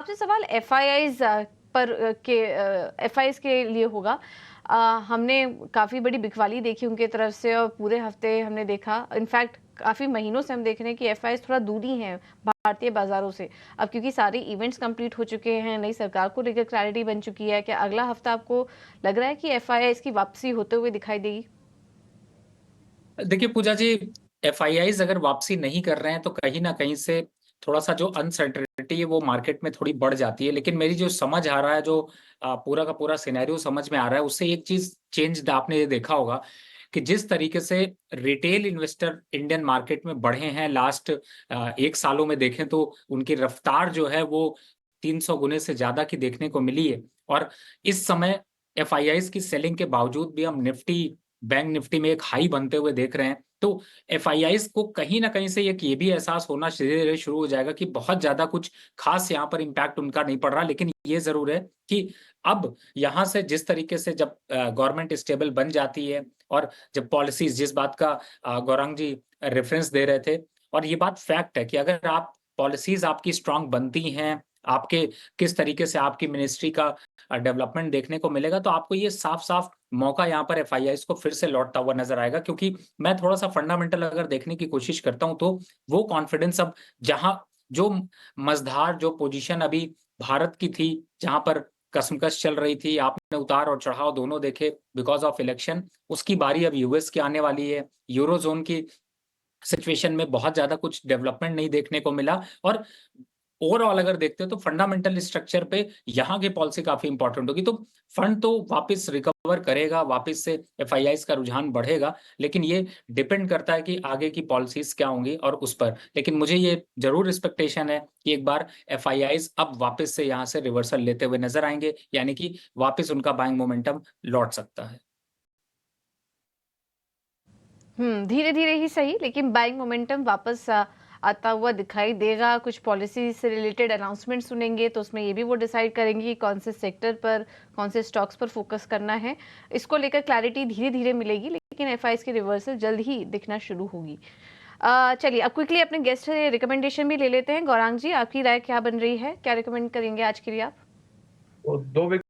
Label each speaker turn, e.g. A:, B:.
A: आपसे सवाल एफआईआईज पर एफआईआईज के लिए होगा। हमने काफ़ी बड़ी बिकवाली देखी उनके तरफ से और पूरे हफ्ते हमने देखा, इनफैक्ट काफ़ी महीनों से हम देख रहे हैं कि एफआईआईज थोड़ा दूरी हैं भारतीय बाजारों से। अब क्योंकि सारे इवेंट्स कंप्लीट हो चुके हैं, नई सरकार को लेकर क्लैरिटी बन चुकी है, क्या अगला हफ्ता आपको लग रहा है कि एफआईआईज की वापसी होते हुए दिखाई देगी?
B: देखिए पूजा जी, एफआईआईज अगर वापसी नहीं कर रहे हैं तो कहीं ना कहीं से थोड़ा सा जो अनसर्टेनिटी है वो मार्केट में थोड़ी बढ़ जाती है। लेकिन मेरी जो समझ आ रहा है, जो पूरा का पूरा सिनेरियो समझ में आ रहा है, उससे एक चीज चेंज आपने ये देखा होगा कि जिस तरीके से रिटेल इन्वेस्टर इंडियन मार्केट में बढ़े हैं लास्ट 1 सालों में देखें तो उनकी रफ्तार जो है वो 300 गुने से ज्यादा की देखने को मिली है। और इस समय एफआईआईज की सेलिंग के बावजूद भी हम बैंक निफ्टी में एक हाई बनते हुए देख रहे हैं। तो एफआईआईज को कहीं ना कहीं से एक ये भी एहसास होना धीरे धीरे शुरू हो जाएगा कि बहुत ज्यादा कुछ खास यहाँ पर इम्पैक्ट उनका नहीं पड़ रहा। लेकिन ये जरूर है कि अब यहाँ से जिस तरीके से जब गवर्नमेंट स्टेबल बन जाती है और जब पॉलिसीज, जिस बात का गौरांग जी रेफरेंस दे रहे थे, और ये बात फैक्ट है कि अगर आप पॉलिसीज आपकी स्ट्रांग बनती हैं, आपके किस तरीके से आपकी मिनिस्ट्री का डेवलपमेंट देखने को मिलेगा, तो आपको ये साफ साफ मौका यहाँ पर एफआईआईज को फिर से लौटता हुआ नजर आएगा। क्योंकि मैं थोड़ा सा फंडामेंटल अगर देखने की कोशिश करता हूं तो वो कॉन्फिडेंस अब जहां जो मझधार जो पोजीशन अभी भारत की थी, जहां पर कसमकस चल रही थी, आपने उतार और चढ़ाव दोनों देखे बिकॉज ऑफ इलेक्शन, उसकी बारी अब यूएस की आने वाली है। यूरोजोन की सिचुएशन में बहुत ज्यादा कुछ डेवलपमेंट नहीं देखने को मिला। और ओवरऑल अगर देखते हो तो फंडामेंटल स्ट्रक्चर पे यहाँ की पॉलिसी काफी इंपॉर्टेंट होगी। तो फंड तो वापस रिकवर करेगा, वापस से एफआईआईज का रुझान बढ़ेगा, लेकिन ये डिपेंड करता है कि आगे की पॉलिसीज क्या होंगी और उस पर। लेकिन मुझे ये जरूर एक्सपेक्टेशन है कि एक बार एफआईआईज अब वापस से यहाँ से रिवर्सल लेते हुए नजर आएंगे, यानी कि वापस उनका बाइंग मोमेंटम लौट सकता है।
A: धीरे धीरे ही सही, लेकिन बाइंग मोमेंटम वापस आता हुआ दिखाई देगा। कुछ पॉलिसी से रिलेटेड अनाउंसमेंट सुनेंगे तो उसमें ये भी वो डिसाइड करेंगे कि कौन से सेक्टर पर, कौन से स्टॉक्स पर फोकस करना है। इसको लेकर क्लैरिटी धीरे धीरे मिलेगी, लेकिन एफआईआईज की रिवर्सल जल्द ही दिखना शुरू होगी। चलिए अब क्विकली अपने गेस्ट से रिकमेंडेशन भी ले लेते हैं। गौरांग जी, आपकी राय क्या बन रही है? क्या रिकमेंड करेंगे आज के लिए आप?
C: वो दो